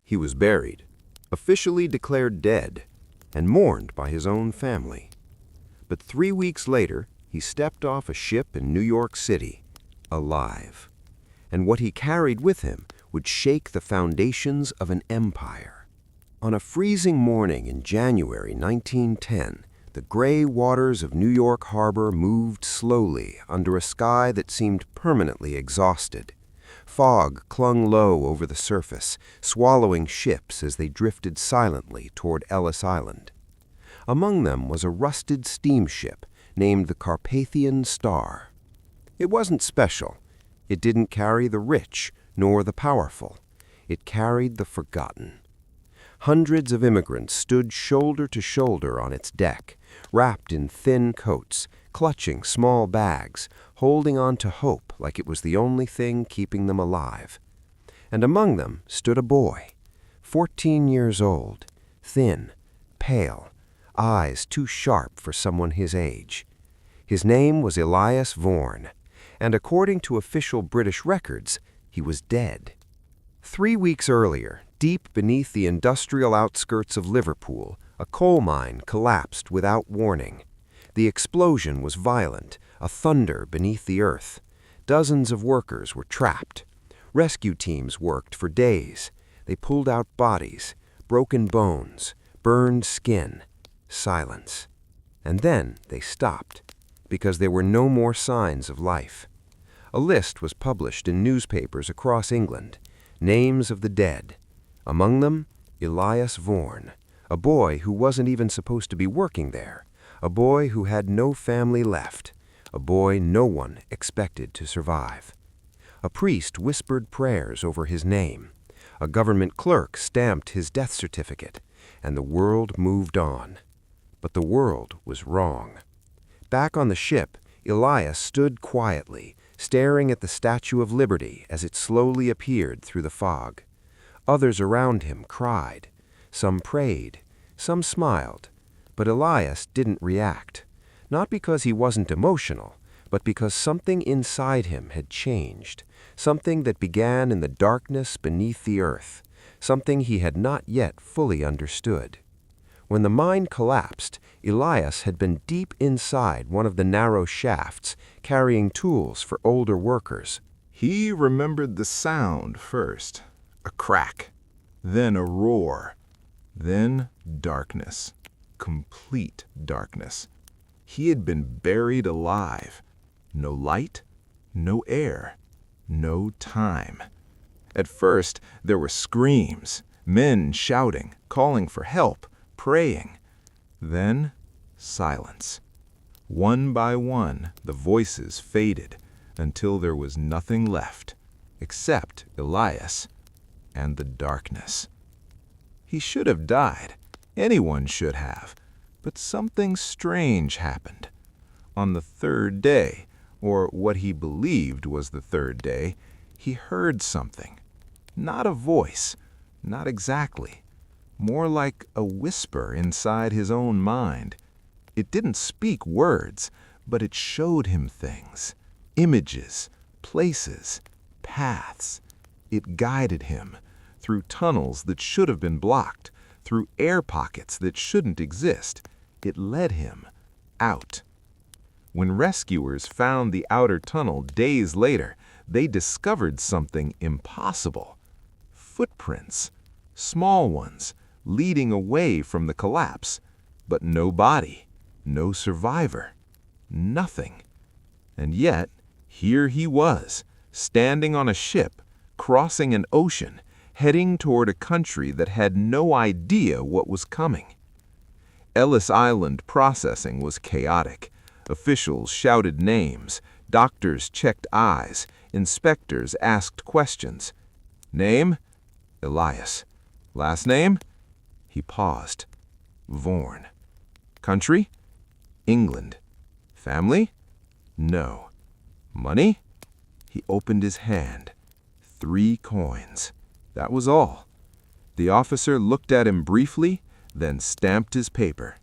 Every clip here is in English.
He was buried, officially declared dead, and mourned by his own family. But 3 weeks later, he stepped off a ship in New York City, alive. And what he carried with him would shake the foundations of an empire. On a freezing morning in January 1910, the gray waters of New York Harbor moved slowly under a sky that seemed permanently exhausted. Fog clung low over the surface, swallowing ships as they drifted silently toward Ellis Island. Among them was a rusted steamship named the Carpathian Star. It wasn't special. It didn't carry the rich nor the powerful. It carried the forgotten. Hundreds of immigrants stood shoulder to shoulder on its deck, wrapped in thin coats, clutching small bags, holding on to hope like it was the only thing keeping them alive. And among them stood a boy, 14 years old, thin, pale, eyes too sharp for someone his age. His name was Elias Vorn, and according to official British records, he was dead. 3 weeks earlier, deep beneath the industrial outskirts of Liverpool, a coal mine collapsed without warning. The explosion was violent, a thunder beneath the earth. Dozens of workers were trapped. Rescue teams worked for days. They pulled out bodies, broken bones, burned skin, silence. And then they stopped, because there were no more signs of life. A list was published in newspapers across England, names of the dead. Among them, Elias Vorn, a boy who wasn't even supposed to be working there, a boy who had no family left, a boy no one expected to survive. A priest whispered prayers over his name. A government clerk stamped his death certificate, and the world moved on. But the world was wrong. Back on the ship, Elias stood quietly, staring at the Statue of Liberty as it slowly appeared through the fog. Others around him cried. Some prayed. Some smiled. But Elias didn't react. Not because he wasn't emotional, but because something inside him had changed. Something that began in the darkness beneath the earth. Something he had not yet fully understood. When the mine collapsed, Elias had been deep inside one of the narrow shafts, carrying tools for older workers. He remembered the sound first, a crack, then a roar, then darkness, complete darkness. He had been buried alive. No light, no air, no time. At first, there were screams, men shouting, calling for help, praying. Then, silence. One by one, the voices faded until there was nothing left, except Elias and the darkness. He should have died. Anyone should have. But something strange happened. On the third day, or what he believed was the third day, he heard something. Not a voice, not exactly. More like a whisper inside his own mind. It didn't speak words, but it showed him things. Images, places, paths. It guided him through tunnels that should have been blocked, through air pockets that shouldn't exist. It led him out. When rescuers found the outer tunnel days later, they discovered something impossible. Footprints, small ones, leading away from the collapse, but no body, no survivor, nothing. And yet, here he was, standing on a ship, crossing an ocean, heading toward a country that had no idea what was coming. Ellis Island processing was chaotic. Officials shouted names, doctors checked eyes, inspectors asked questions. Name? Elias. Last name? He paused. Vorn. Country? England. Family? No. Money? He opened his hand. 3 coins. That was all. The officer looked at him briefly, then stamped his paper.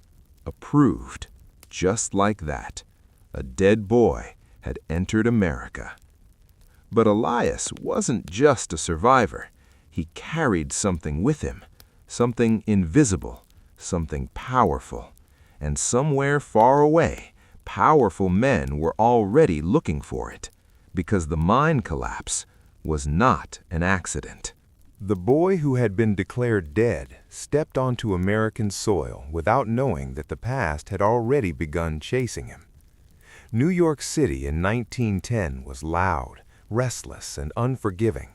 Approved. Just like that. A dead boy had entered America. But Elias wasn't just a survivor. He carried something with him, something invisible, something powerful. And somewhere far away, powerful men were already looking for it, because the mine collapse was not an accident. The boy who had been declared dead stepped onto American soil without knowing that the past had already begun chasing him. New York City in 1910 was loud, restless, and unforgiving.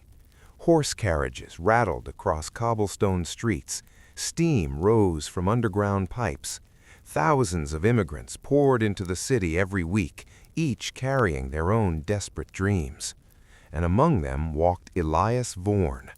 Horse carriages rattled across cobblestone streets. Steam rose from underground pipes. Thousands of immigrants poured into the city every week, each carrying their own desperate dreams. And among them walked Elias Vorn.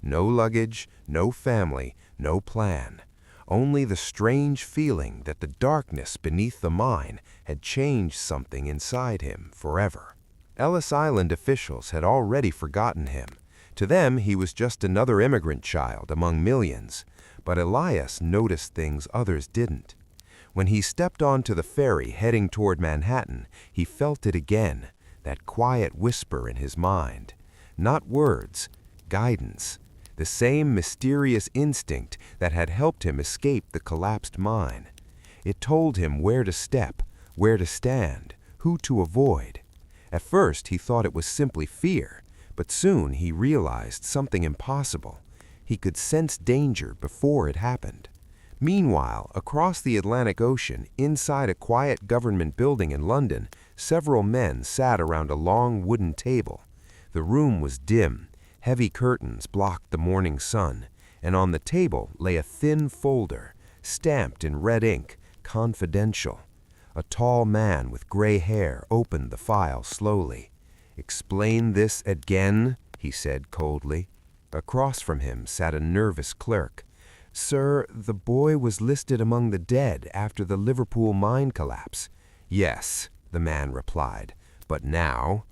No luggage, no family, no plan. Only the strange feeling that the darkness beneath the mine had changed something inside him forever. Ellis Island officials had already forgotten him. To them, he was just another immigrant child among millions. But Elias noticed things others didn't. When he stepped onto the ferry heading toward Manhattan, he felt it again, that quiet whisper in his mind. Not words, guidance. The same mysterious instinct that had helped him escape the collapsed mine. It told him where to step, where to stand, who to avoid. At first, he thought it was simply fear, but soon he realized something impossible. He could sense danger before it happened. Meanwhile, across the Atlantic Ocean, inside a quiet government building in London, several men sat around a long wooden table. The room was dim. Heavy curtains blocked the morning sun, and on the table lay a thin folder, stamped in red ink, confidential. A tall man with gray hair opened the file slowly. "Explain this again," he said coldly. Across from him sat a nervous clerk. "Sir, the boy was listed among the dead after the Liverpool mine collapse." "Yes," the man replied. "But now?"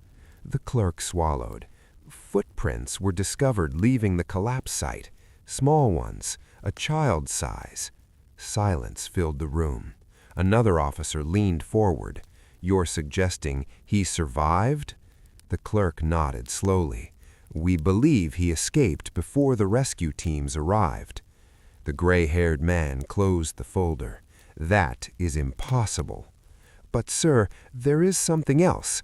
The clerk swallowed. Footprints were discovered leaving the collapse site, small ones, a child's size. Silence filled the room. Another officer leaned forward. "You're suggesting he survived?" The clerk nodded slowly. "We believe he escaped before the rescue teams arrived." The gray-haired man closed the folder. "That is impossible." "But, sir, there is something else."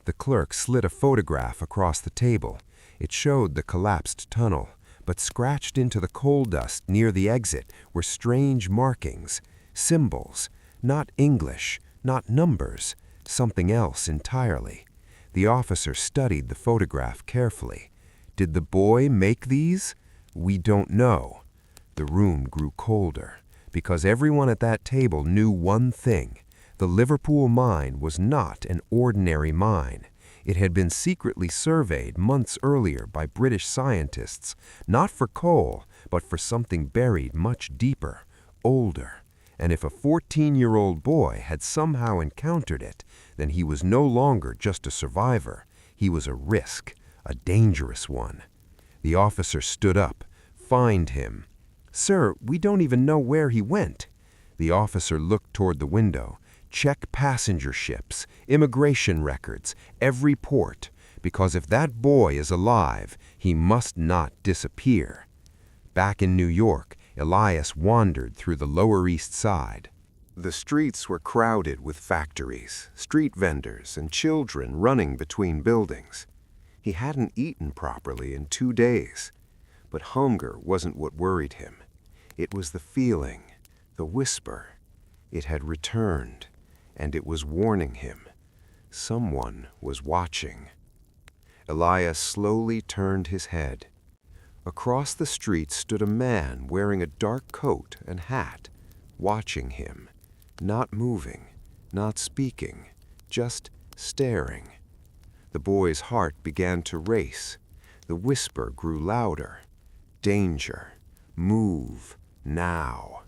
The clerk slid a photograph across the table. It showed the collapsed tunnel, but scratched into the coal dust near the exit were strange markings, symbols, not English, not numbers, something else entirely. The officer studied the photograph carefully. "Did the boy make these?" "We don't know." The room grew colder, because everyone at that table knew one thing. The Liverpool mine was not an ordinary mine. It had been secretly surveyed months earlier by British scientists, not for coal, but for something buried much deeper, older. And if a 14-year-old boy had somehow encountered it, then he was no longer just a survivor. He was a risk, a dangerous one. The officer stood up. "Find him." "Sir, we don't even know where he went." The officer looked toward the window. "Check passenger ships, immigration records, every port, because if that boy is alive, he must not disappear." Back in New York, Elias wandered through the Lower East Side. The streets were crowded with factories, street vendors, and children running between buildings. He hadn't eaten properly in 2 days, but hunger wasn't what worried him. It was the feeling, the whisper. It had returned, and it was warning him. Someone was watching. Elias slowly turned his head. Across the street stood a man wearing a dark coat and hat, watching him, not moving, not speaking, just staring. The boy's heart began to race. The whisper grew louder. "Danger. Move. Now."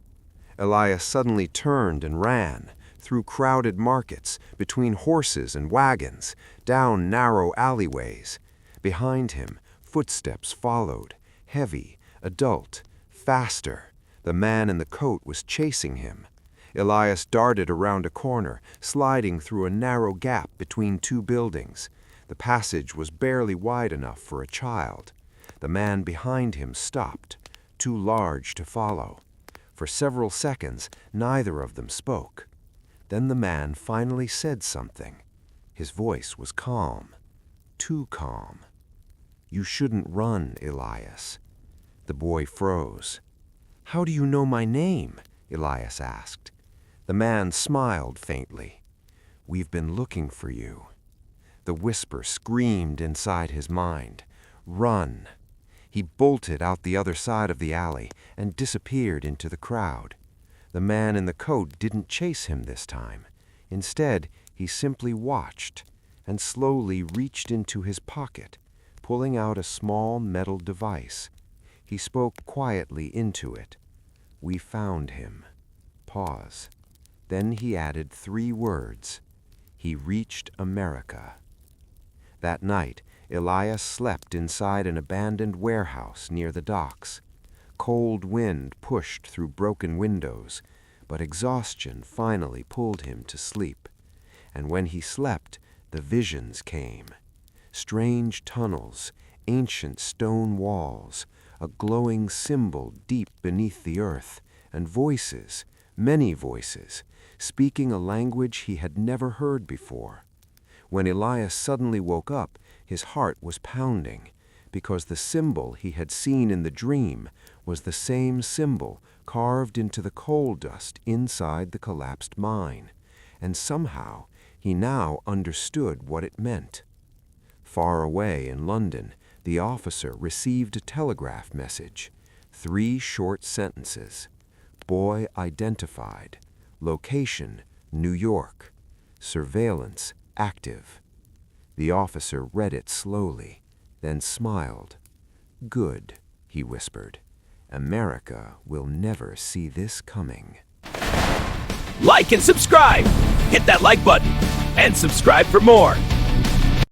Elias suddenly turned and ran, through crowded markets, between horses and wagons, down narrow alleyways. Behind him, footsteps followed, heavy, adult, faster. The man in the coat was chasing him. Elias darted around a corner, sliding through a narrow gap between 2 buildings. The passage was barely wide enough for a child. The man behind him stopped, too large to follow. For several seconds, neither of them spoke. Then the man finally said something. His voice was calm, too calm. "You shouldn't run, Elias." The boy froze. "How do you know my name?" Elias asked. The man smiled faintly. "We've been looking for you." The whisper screamed inside his mind. "Run!" He bolted out the other side of the alley and disappeared into the crowd. The man in the coat didn't chase him this time. Instead, he simply watched and slowly reached into his pocket, pulling out a small metal device. He spoke quietly into it. "We found him." Pause. Then he added 3 words. "He reached America." That night, Elias slept inside an abandoned warehouse near the docks. Cold wind pushed through broken windows, but exhaustion finally pulled him to sleep. And when he slept, the visions came. Strange tunnels, ancient stone walls, a glowing symbol deep beneath the earth, and voices, many voices, speaking a language he had never heard before. When Elias suddenly woke up, his heart was pounding, because the symbol he had seen in the dream was the same symbol carved into the coal dust inside the collapsed mine, and somehow he now understood what it meant. Far away in London, the officer received a telegraph message. 3 short sentences. Boy identified. Location, New York. Surveillance active. The officer read it slowly, then smiled. "Good," he whispered. "America will never see this coming." Like and subscribe. Hit that like button and subscribe for more.